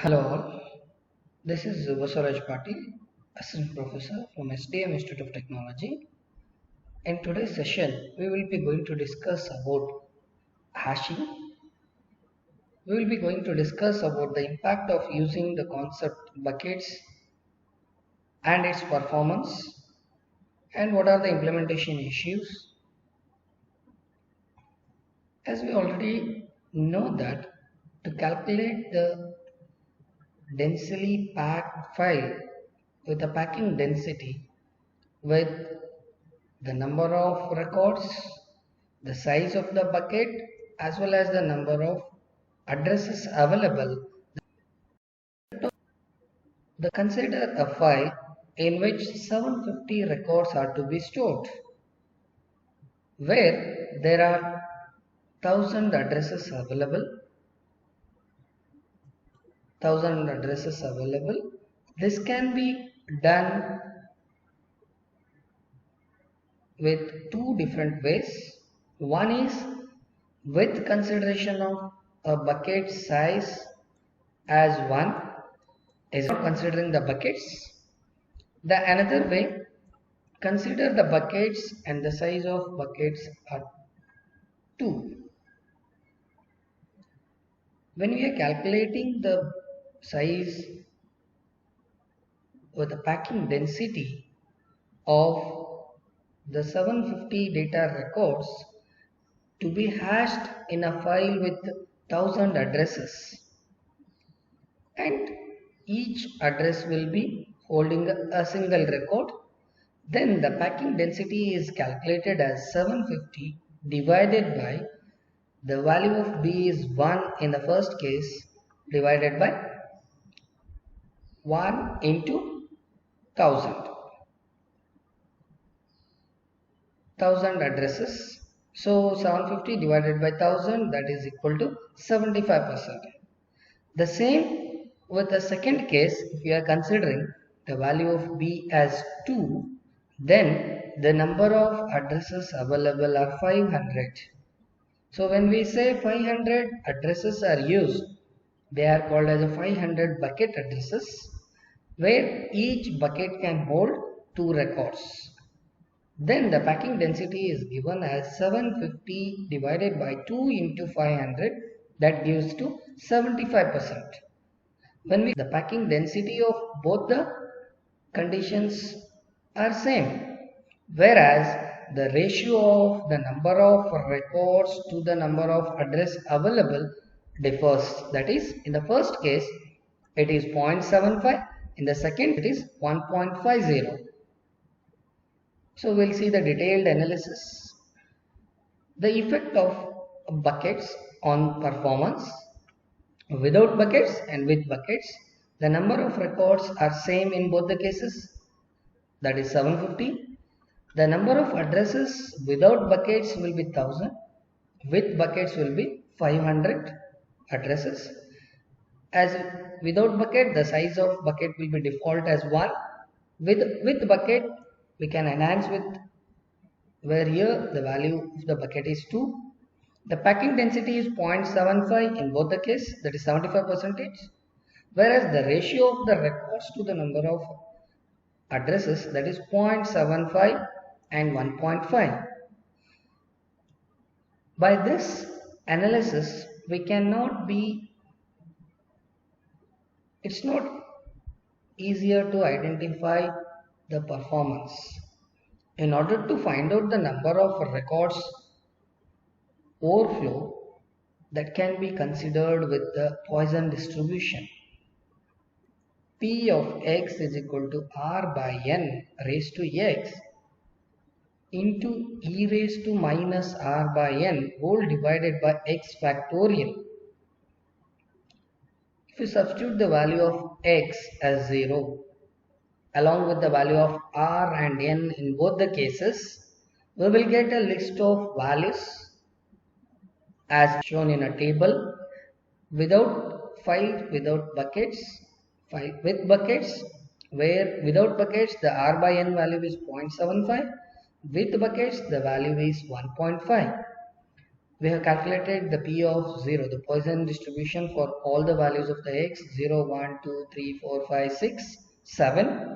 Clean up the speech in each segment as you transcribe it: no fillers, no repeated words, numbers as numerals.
Hello all, this is Vasaraj Patil, Assistant Professor from SDM Institute of Technology. In today's session, we will be going to discuss about hashing. We will be going to discuss about the impact of using the concept buckets and its performance and what are the implementation issues. As we already know that to calculate the densely packed file with a packing density with the number of records, the size of the bucket, as well as the number of addresses available. Consider a file in which 750 records are to be stored, where there are 1000 addresses available. This can be done with two different ways. One is with consideration of a bucket size as 1 is not considering the buckets. The another way, consider the buckets and the size of buckets are 2. When we are calculating the size or the packing density of the 750 data records to be hashed in a file with 1000 addresses, and each address will be holding a single record, then the packing density is calculated as 750 divided by the value of b is 1 in the first case divided by 1 into 1000 addresses. So 750 divided by 1000, that is equal to 75%. The same with the second case, if we are considering the value of b as 2, then the number of addresses available are 500. So when we say 500 addresses are used, they are called as a 500 bucket addresses, where each bucket can hold 2 records. Then the packing density is given as 750 divided by 2 into 500, that gives to 75%. When the packing density of both the conditions are same, whereas the ratio of the number of records to the number of address available differs. That is, in the first case it is 0.75, in the second it is 1.50. So we'll see the detailed analysis. The effect of buckets on performance. Without buckets and with buckets, the number of records are same in both the cases, that is 750. The number of addresses without buckets will be 1000, with buckets will be 500 addresses. As without bucket, the size of bucket will be default as 1. With bucket, we can enhance with, where here the value of the bucket is 2. The packing density is 0.75 in both the case, that is 75%, whereas the ratio of the records to the number of addresses, that is 0.75 and 1.5. By this analysis, it's not easier to identify the performance. In order to find out the number of records overflow, that can be considered with the Poisson distribution. P of x is equal to r by n raised to x into e raised to minus r by n whole divided by x factorial. If you substitute the value of x as 0 along with the value of r and n in both the cases, we will get a list of values as shown in a table. Without buckets, file with buckets, where without buckets the r by n value is 0.75, with buckets the value is 1.5. we have calculated the P of 0, the Poisson distribution for all the values of the x, 0, 1, 2, 3, 4, 5, 6, 7.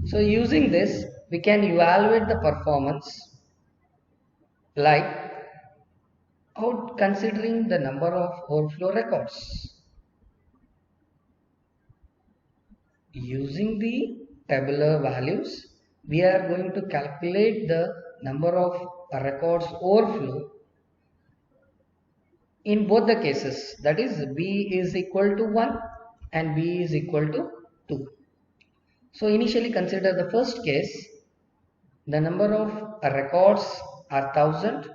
So using this, we can evaluate the performance like out considering the number of overflow records. Using the tabular values, we are going to calculate the number of records overflow in both the cases, that is b is equal to 1 and b is equal to 2. So initially consider the first case. The number of records are 1000.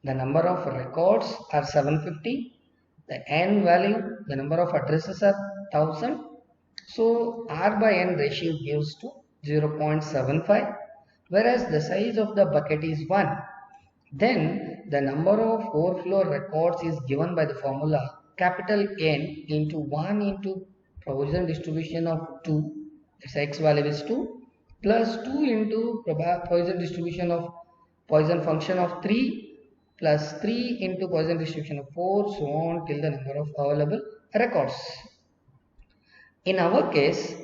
The number of records are 750. The n value, the number of addresses are 1000. So R by n ratio gives to 0.75, whereas the size of the bucket is 1. Then the number of overflow records is given by the formula capital N into 1 into Poisson distribution of 2, its x value is 2, plus 2 into Poisson distribution of Poisson function of 3, plus 3 into Poisson distribution of 4, so on till the number of available records. In our case,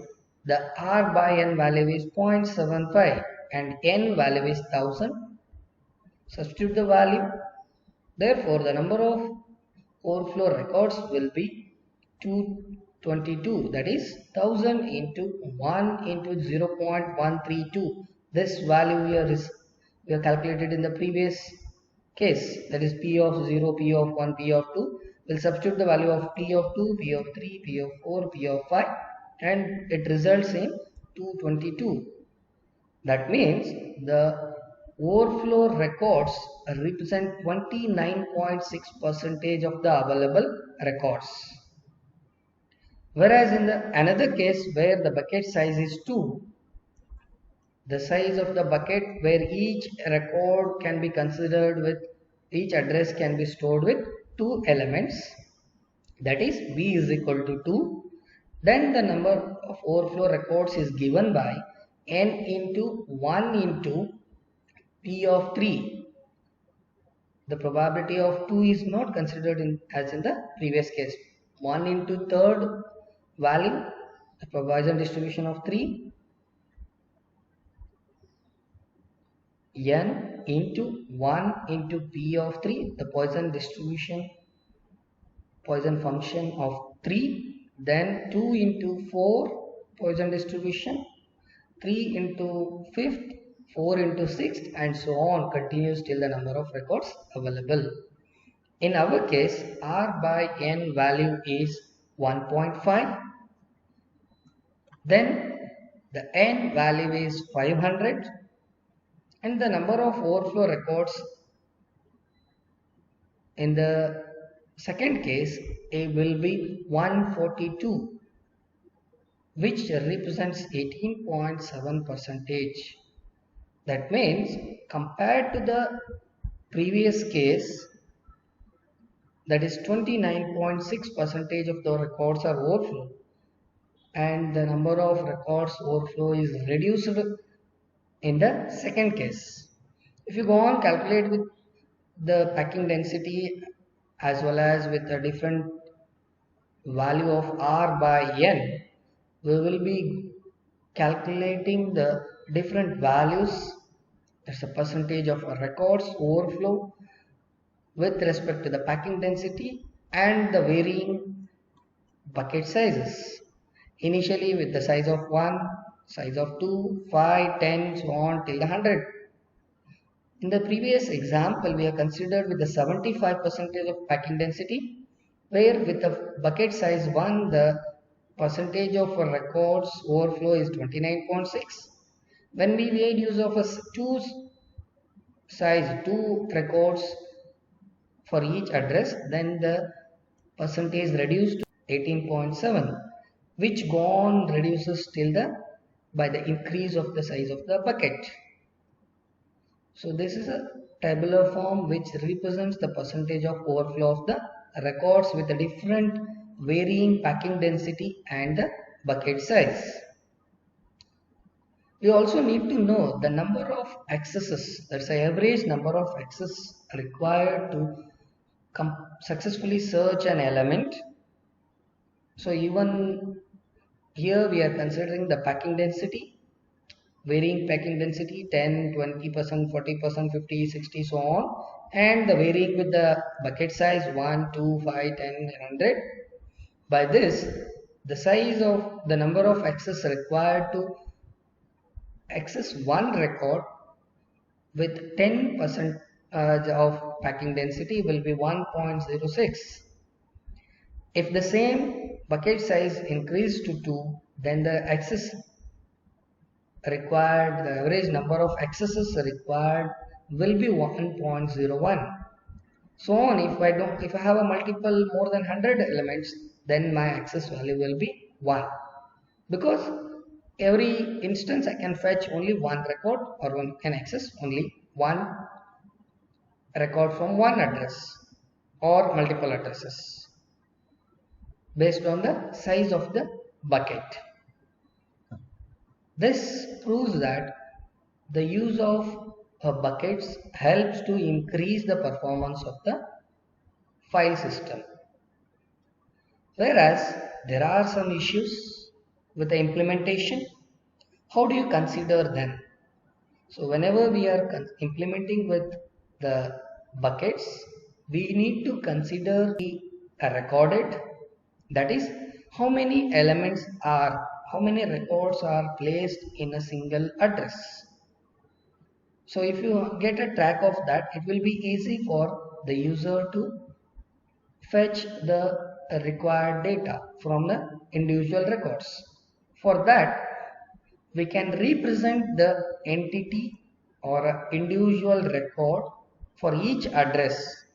the R by n value is 0.75 and n value is 1000. Substitute the value. Therefore, the number of overflow records will be 222, that is 1000 into 1 into 0.132. This value here is we have calculated in the previous case, that is P of 0, P of 1, P of 2. We'll substitute the value of P of 2, P of 3, P of 4, P of 5, and it results in 222. That means the overflow records represent 29.6% of the available records. Whereas in the another case where the bucket size is 2, the size of the bucket where each record can be considered with, each address can be stored with 2 elements, that is b is equal to 2. Then the number of overflow records is given by n into 1 into P of 3. The probability of 2 is not considered as in the previous case. 1 into third value, the Poisson distribution of 3, n into 1 into P of 3, the Poisson distribution, Poisson function of 3, then 2 into 4, Poisson distribution, 3 into 5th, 4 into 6th, and so on continues till the number of records available. In our case, R by n value is 1.5. Then the n value is 500 and the number of overflow records in the second case it will be 142, which represents 18.7%. That means compared to the previous case, that is 29.6% of the records are overflow and the number of records overflow is reduced in the second case. If you go on calculate with the packing density as well as with a different value of R by n, we will be calculating the different values, that's the percentage of records overflow with respect to the packing density and the varying bucket sizes. Initially with the size of 1, size of 2, 5, 10, so on till 100. In the previous example, we have considered with the 75% of packing density, where with the bucket size 1, the percentage of records overflow is 29.6. When we made use of a 2 records for each address, then the percentage reduced to 18.7, which gone reduces till by the increase of the size of the bucket. So this is a tabular form which represents the percentage of overflow of the records with a different varying packing density and the bucket size. We also need to know the number of accesses, that's the average number of accesses required to successfully search an element. So even here we are considering the packing density, varying packing density 10, 20%, 40%, 50, 60, so on, and the varying with the bucket size 1, 2, 5, 10, 100. By this, the size of the number of access required to access one record with 10% of packing density will be 1.06. If the same bucket size increased to 2, then the access required, the average number of accesses required will be 1.01. So on, if I have a multiple more than 100 elements, then my access value will be 1. Because every instance I can fetch only one record, or one can access only one record from one address or multiple addresses based on the size of the bucket. This proves that the use of buckets helps to increase the performance of the file system. Whereas there are some issues with the implementation. How do you consider them? So whenever we are implementing with the buckets, we need to consider the recorded, that is how many records are placed in a single address. So if you get a track of that, it will be easy for the user to fetch the required data from the individual records. For that, we can represent the entity or individual record for each address,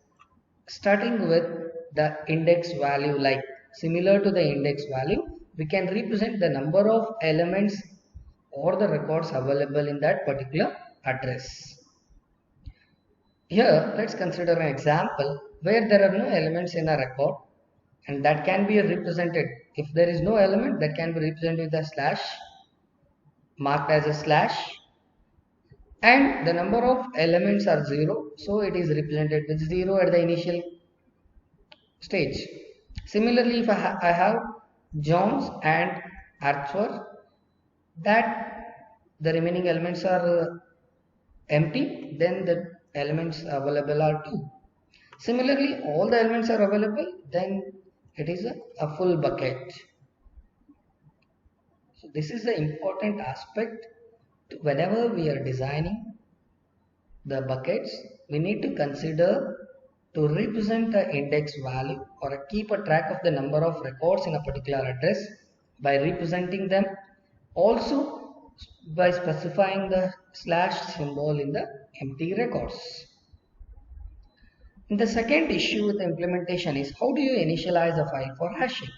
starting with the index value. Like similar to the index value, we can represent the number of elements or the records available in that particular address. Here, let's consider an example where there are no elements in a record, and that can be represented. If there is no element, that can be represented with a slash, marked as a slash, and the number of elements are 0, so it is represented with 0 at the initial stage. Similarly, if I have Jones and Arthur, that the remaining elements are empty, then the elements available are 2. Similarly, all the elements are available, then it is a full bucket. So this is the important aspect. Whenever we are designing the buckets, we need to consider to represent the index value or keep a track of the number of records in a particular address by representing them. Also by specifying the slash symbol in the empty records. The second issue with the implementation is how do you initialize a file for hashing?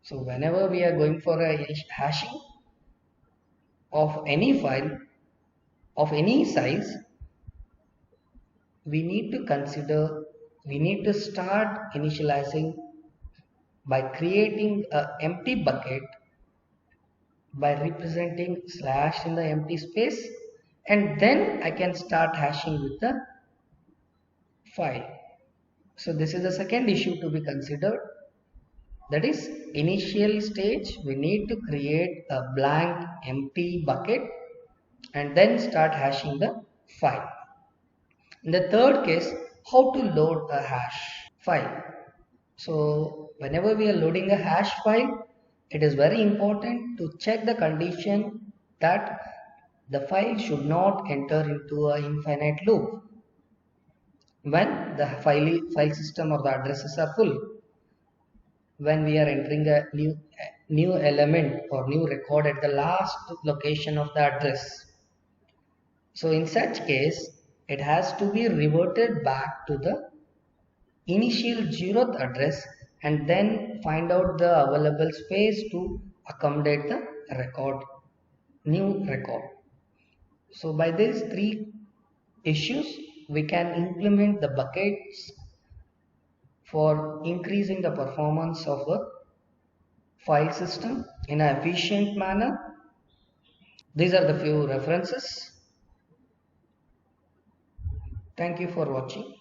So whenever we are going for a hashing of any file of any size, we need to start initializing by creating an empty bucket by representing slash in the empty space, and then I can start hashing with the file. So this is the second issue to be considered. That is, initial stage we need to create a blank empty bucket and then start hashing the file. In the third case, how to load a hash file. So whenever we are loading a hash file, it is very important to check the condition that the file should not enter into an infinite loop when the file system or the addresses are full. When we are entering a new element or new record at the last location of the address. So in such case, it has to be reverted back to the initial 0th address and then find out the available space to accommodate the new record. So by these three issues, we can implement the buckets for increasing the performance of a file system in an efficient manner These are the few references. Thank you for watching.